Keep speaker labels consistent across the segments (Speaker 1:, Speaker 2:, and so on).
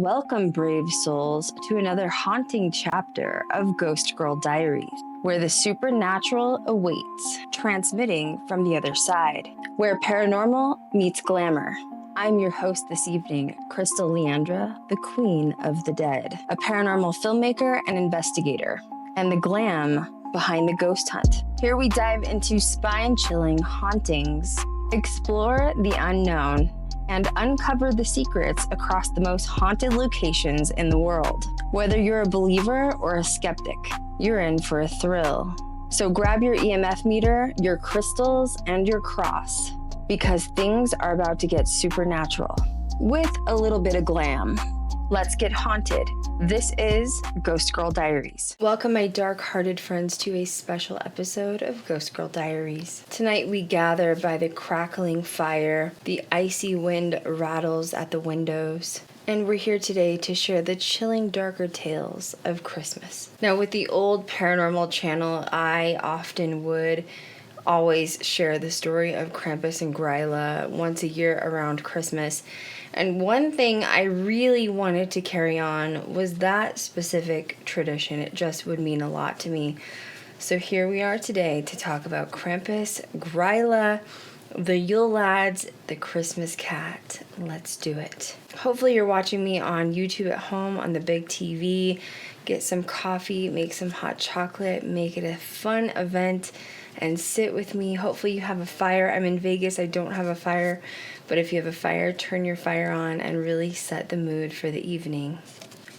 Speaker 1: Welcome, brave souls, to another haunting chapter of Ghost Girl Diaries, where the supernatural awaits, transmitting from the other side, where paranormal meets glamour. I'm your host this evening, Crystal Leandra, the Queen of the Dead, a paranormal filmmaker and investigator, and the glam behind the ghost hunt. Here we dive into spine-chilling hauntings, explore the unknown, and uncover the secrets across the most haunted locations in the world. Whether you're a believer or a skeptic, you're in for a thrill. So grab your EMF meter, your crystals, and your cross, because things are about to get supernatural with a little bit of glam. Let's get haunted. This is Ghost Girl Diaries. Welcome, my dark-hearted friends, to a special episode of Ghost Girl Diaries. Tonight we gather by the crackling fire, the icy wind rattles at the windows, and we're here today to share the chilling, darker tales of Christmas. Now, with the old paranormal channel, I often would always share the story of Krampus and Gryla once a year around Christmas. And one thing I really wanted to carry on was that specific tradition. It just would mean a lot to me. So here we are today to talk about Krampus, Gryla, the Yule Lads, the Christmas cat. Let's do it. Hopefully you're watching me on YouTube at home on the big TV. Get some coffee, make some hot chocolate, make it a fun event, and sit with me. Hopefully you have a fire. I'm in Vegas. I don't have a fire. But if you have a fire, turn your fire on and really set the mood for the evening.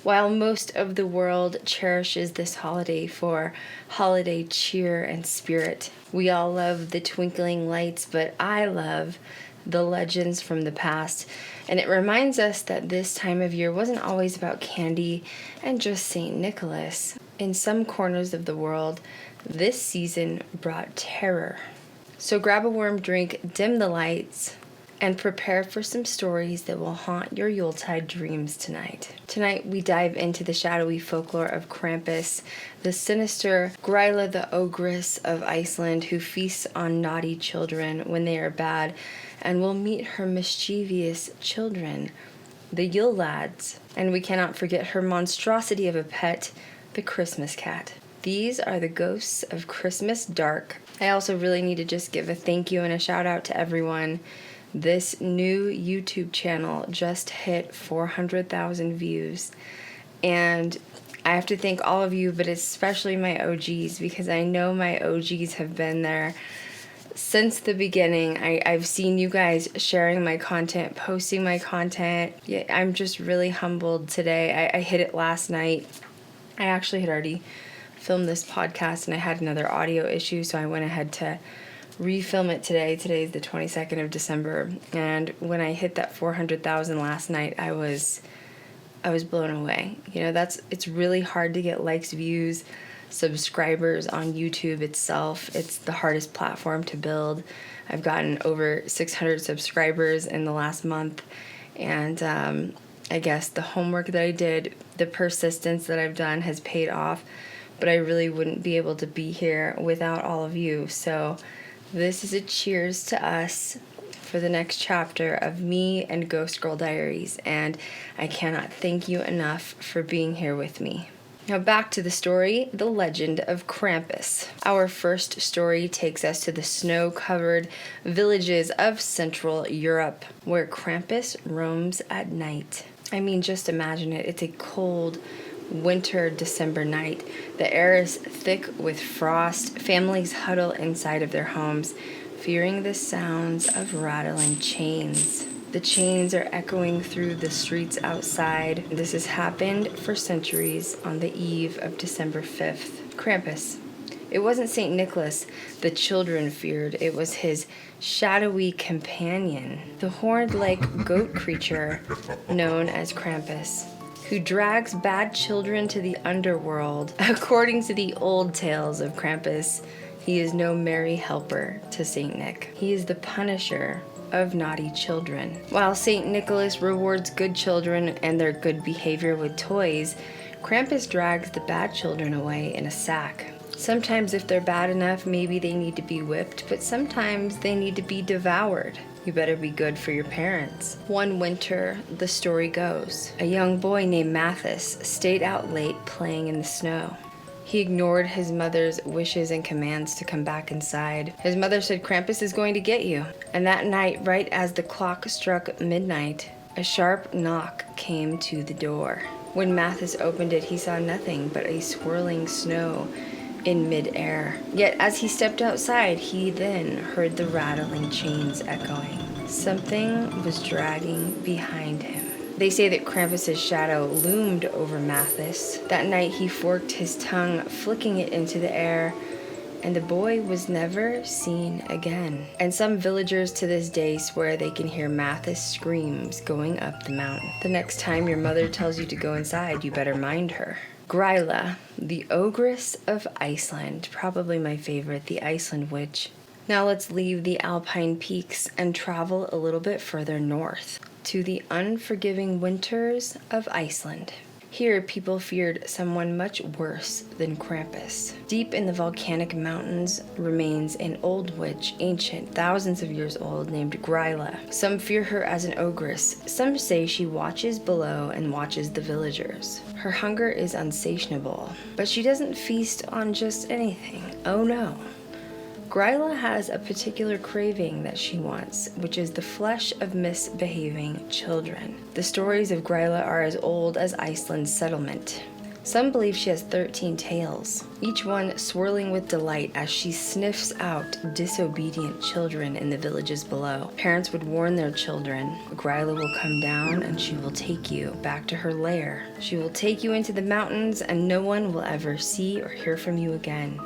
Speaker 1: While most of the world cherishes this holiday for holiday cheer and spirit, we all love the twinkling lights, but I love the legends from the past. And it reminds us that this time of year wasn't always about candy and just St. Nicholas. In some corners of the world, this season brought terror. So grab a warm drink, dim the lights, and prepare for some stories that will haunt your Yuletide dreams tonight. Tonight we dive into the shadowy folklore of Krampus, the sinister Gryla the ogress of Iceland who feasts on naughty children when they are bad, and we'll meet her mischievous children, the Yule Lads. And we cannot forget her monstrosity of a pet, the Christmas cat. These are the ghosts of Christmas dark. I also really need to just give a thank you and a shout out to everyone. This new YouTube channel just hit 400,000 views, and I have to thank all of you, but especially my OGs, because I know my OGs have been there since the beginning. I've seen you guys sharing my content, posting my content. Yeah, I'm just really humbled today. I hit it last night. I actually had already filmed this podcast and I had another audio issue, so I went ahead to refilm it today. Today's the 22nd of December, and when I hit that 400,000 last night, I was blown away. You know, it's really hard to get likes, views, subscribers on YouTube itself. It's the hardest platform to build. I've gotten over 600 subscribers in the last month, and I guess the homework that I did, the persistence that I've done has paid off, but I really wouldn't be able to be here without all of you. So this is a cheers to us for the next chapter of me and Ghost Girl Diaries, and I cannot thank you enough for being here with me. Now back to the story, the legend of Krampus. Our first story takes us to the snow-covered villages of Central Europe, where Krampus roams at night. I mean, just imagine it. It's a cold winter December night. The air is thick with frost. Families huddle inside of their homes, fearing the sounds of rattling chains. The chains are echoing through the streets outside. This has happened for centuries on the eve of December 5th. Krampus. It wasn't St. Nicholas the children feared. It was his shadowy companion, the horned-like goat creature known as Krampus, who drags bad children to the underworld. According to the old tales of Krampus, he is no merry helper to St. Nick. He is the punisher of naughty children. While St. Nicholas rewards good children and their good behavior with toys, Krampus drags the bad children away in a sack. Sometimes if they're bad enough, maybe they need to be whipped, but sometimes they need to be devoured. You better be good for your parents. One winter, the story goes, a young boy named Mathis stayed out late playing in the snow. He ignored his mother's wishes and commands to come back inside. His mother said, "Krampus is going to get you." And that night, right as the clock struck midnight, a sharp knock came to the door. When Mathis opened it, he saw nothing but a swirling snow in midair. Yet as he stepped outside, he then heard the rattling chains echoing. Something was dragging behind him. They say that Krampus's shadow loomed over Mathis. That night he forked his tongue, flicking it into the air, and the boy was never seen again. And some villagers to this day swear they can hear Mathis' screams going up the mountain. The next time your mother tells you to go inside, you better mind her. Gryla, the ogress of Iceland, probably my favorite, the Iceland witch. Now let's leave the Alpine peaks and travel a little bit further north to the unforgiving winters of Iceland. Here, people feared someone much worse than Krampus. Deep in the volcanic mountains remains an old witch, ancient, thousands of years old, named Gryla. Some fear her as an ogress. Some say she watches below and watches the villagers. Her hunger is unsatiable, but she doesn't feast on just anything. Oh no. Gryla has a particular craving that she wants, which is the flesh of misbehaving children. The stories of Gryla are as old as Iceland's settlement. Some believe she has 13 tails, each one swirling with delight as she sniffs out disobedient children in the villages below. Parents would warn their children, Gryla will come down and she will take you back to her lair. She will take you into the mountains and no one will ever see or hear from you again.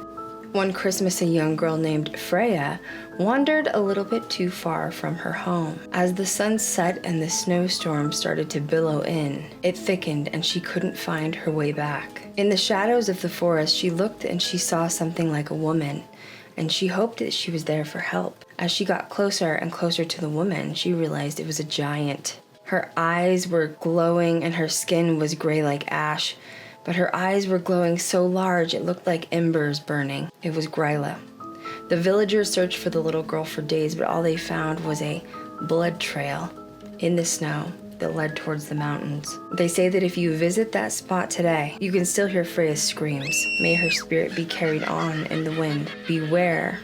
Speaker 1: One Christmas, a young girl named Freya wandered a little bit too far from her home. As the sun set and the snowstorm started to billow in, it thickened and she couldn't find her way back. In the shadows of the forest, she looked and she saw something like a woman, and she hoped that she was there for help. As she got closer and closer to the woman, she realized it was a giant. Her eyes were glowing and her skin was gray like ash. But her eyes were glowing so large it looked like embers burning. It was Gryla. The villagers searched for the little girl for days, but all they found was a blood trail in the snow that led towards the mountains. They say that if you visit that spot today, you can still hear Freya's screams. May her spirit be carried on in the wind. Beware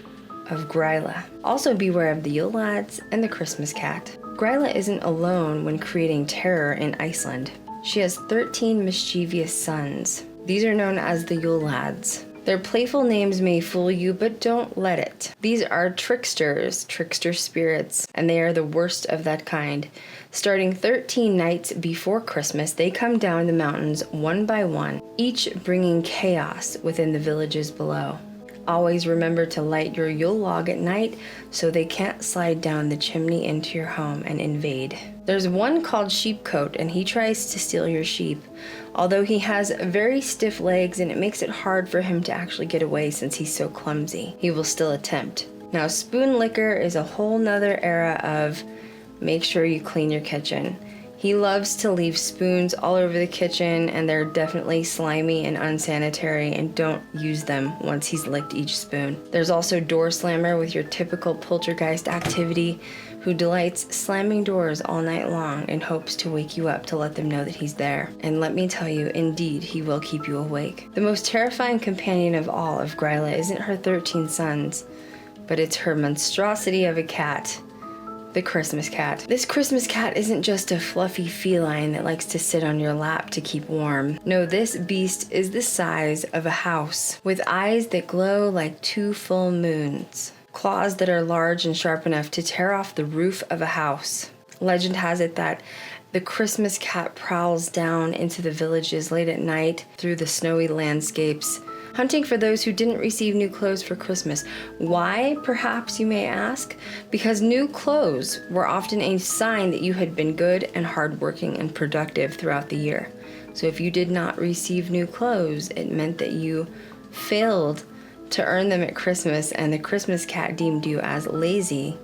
Speaker 1: of Gryla. Also beware of the Yule Lads and the Christmas cat. Gryla isn't alone when creating terror in Iceland. She has 13 mischievous sons. These are known as the Yule Lads. Their playful names may fool you, but don't let it. These are tricksters, trickster spirits, and they are the worst of that kind. Starting 13 nights before Christmas, they come down the mountains one by one, each bringing chaos within the villages below. Always remember to light your Yule log at night so they can't slide down the chimney into your home and invade. There's one called Sheepcoat, and he tries to steal your sheep. Although he has very stiff legs and it makes it hard for him to actually get away since he's so clumsy, he will still attempt. Now, spoon licker is a whole nother era of make sure you clean your kitchen. He loves to leave spoons all over the kitchen, and they're definitely slimy and unsanitary, and don't use them once he's licked each spoon. There's also door slammer with your typical poltergeist activity, who delights slamming doors all night long in hopes to wake you up to let them know that he's there. And let me tell you, indeed, he will keep you awake. The most terrifying companion of all of Gryla isn't her 13 sons, but it's her monstrosity of a cat. The Christmas cat. This Christmas cat isn't just a fluffy feline that likes to sit on your lap to keep warm. No, this beast is the size of a house, with eyes that glow like 2 full moons, claws that are large and sharp enough to tear off the roof of a house. Legend has it that the Christmas cat prowls down into the villages late at night through the snowy landscapes, hunting for those who didn't receive new clothes for Christmas. Why, perhaps you may ask? Because new clothes were often a sign that you had been good and hardworking and productive throughout the year. So if you did not receive new clothes, it meant that you failed to earn them at Christmas, and the Christmas cat deemed you as lazy.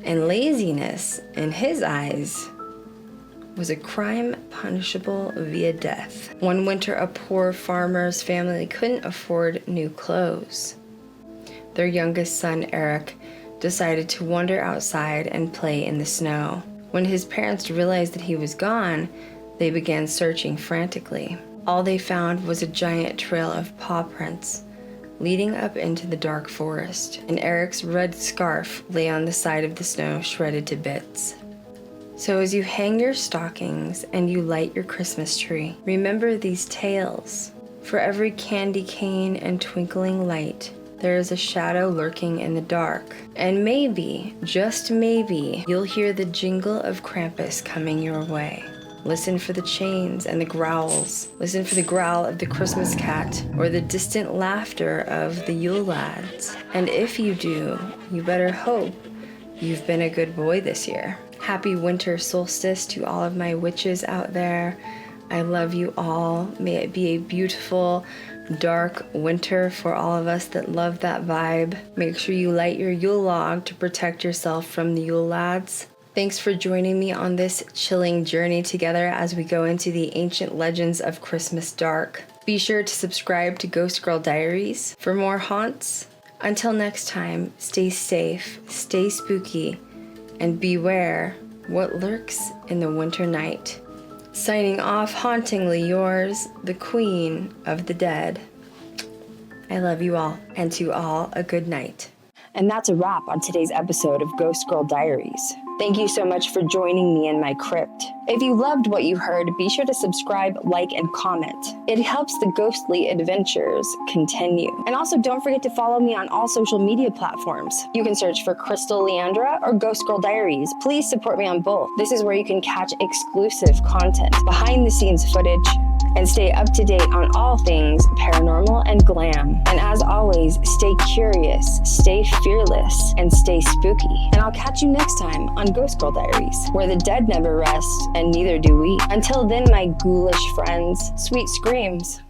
Speaker 1: And laziness, in his eyes, was a crime punishable via death. One winter, a poor farmer's family couldn't afford new clothes. Their youngest son, Eric, decided to wander outside and play in the snow. When his parents realized that he was gone, they began searching frantically. All they found was a giant trail of paw prints leading up into the dark forest, and Eric's red scarf lay on the side of the snow, shredded to bits. So as you hang your stockings and you light your Christmas tree, remember these tales. For every candy cane and twinkling light, there is a shadow lurking in the dark. And maybe, just maybe, you'll hear the jingle of Krampus coming your way. Listen for the chains and the growls. Listen for the growl of the Christmas cat or the distant laughter of the Yule Lads. And if you do, you better hope you've been a good boy this year. Happy winter solstice to all of my witches out there. I love you all. May it be a beautiful, dark winter for all of us that love that vibe. Make sure you light your Yule log to protect yourself from the Yule Lads. Thanks for joining me on this chilling journey together as we go into the ancient legends of Christmas dark. Be sure to subscribe to Ghost Girl Diaries for more haunts. Until next time, stay safe, stay spooky, and beware what lurks in the winter night. Signing off, hauntingly yours, the Queen of the Dead. I love you all, and to all a good night. And that's a wrap on today's episode of Ghost Girl Diaries. Thank you so much for joining me in my crypt. If you loved what you heard, be sure to subscribe, like, and comment. It helps the ghostly adventures continue. And also don't forget to follow me on all social media platforms. You can search for Crystal Leandra or Ghost Girl Diaries. Please support me on both. This is where you can catch exclusive content, behind the scenes footage, and stay up to date on all things paranormal and glam. And as always, stay curious, stay fearless, and stay spooky. And I'll catch you next time on Ghost Girl Diaries, where the dead never rest, and neither do we. Until then, my ghoulish friends, sweet screams.